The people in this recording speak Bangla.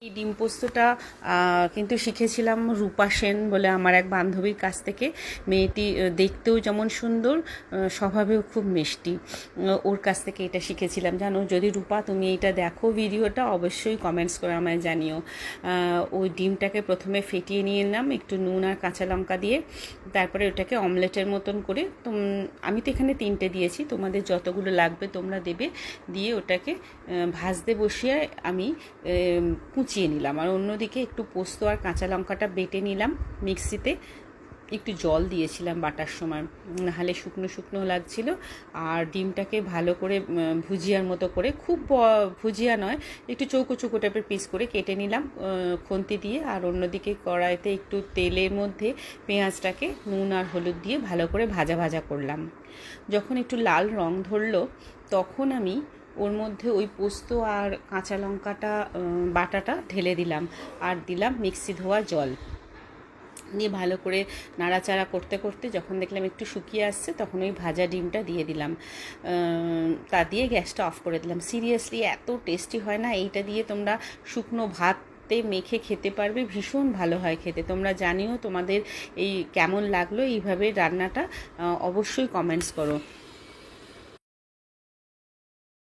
এই ডিম পোস্তটা কিন্তু শিখেছিলাম রূপা সেন বলে আমার এক বান্ধবীর কাছ থেকে। মেয়েটি দেখতেও যেমন সুন্দর, স্বভাবেও খুব মিষ্টি। ওর কাছ থেকে এটা শিখেছিলাম। জানো, যদি রূপা তুমি এটা দেখো ভিডিওটা, অবশ্যই কমেন্টস করে আমায় জানিও। ওই ডিমটাকে প্রথমে ফেটিয়ে নিয়ে নিলাম একটু নুন আর কাঁচা লঙ্কা দিয়ে, তারপরে ওটাকে অমলেটের মতন করে, আমি তো এখানে 3টে দিয়েছি, তোমাদের যতগুলো লাগবে তোমরা দেবে, দিয়ে ওটাকে ভাজতে বসিয়ে আমি কুচিয়ে নিলাম। আর অন্যদিকে একটু পোস্ত আর কাঁচা লঙ্কাটা বেটে নিলাম মিক্সিতে। একটু জল দিয়েছিলাম বাটার সময়, নাহলে শুকনো শুকনো লাগছিল। আর ডিমটাকে ভালো করে ভুজিয়ার মতো করে, খুব ভুজিয়া নয়, একটু চৌকো চৌকো টাইপের পিস করে কেটে নিলাম খুন্তি দিয়ে। আর অন্যদিকে কড়াইতে একটু তেলের মধ্যে পেঁয়াজটাকে নুন আর হলুদ দিয়ে ভালো করে ভাজা ভাজা করলাম। যখন একটু লাল রং ধরলো, তখন আমি ওর মধ্যে ওই পোস্ত আর কাঁচা লঙ্কাটা বাটাটা ঢেলে দিলাম, আর দিলাম মিক্সি ধোয়া জল দিয়ে ভালো করে নাড়াচাড়া করতে করতে যখন দেখলাম একটু শুকিয়ে আসছে, তখন ওই ভাজা ডিমটা দিয়ে দিলাম। তা দিয়ে গ্যাসটা অফ করে দিলাম। সিরিয়াসলি এত টেস্টি হয় না, এইটা দিয়ে তোমরা শুকনো ভাতে মেখে খেতে পারবে, ভীষণ ভালো হয় খেতে। তোমরা জানিও তোমাদের এই কেমন লাগলো এইভাবে রান্নাটা, অবশ্যই কমেন্টস করো।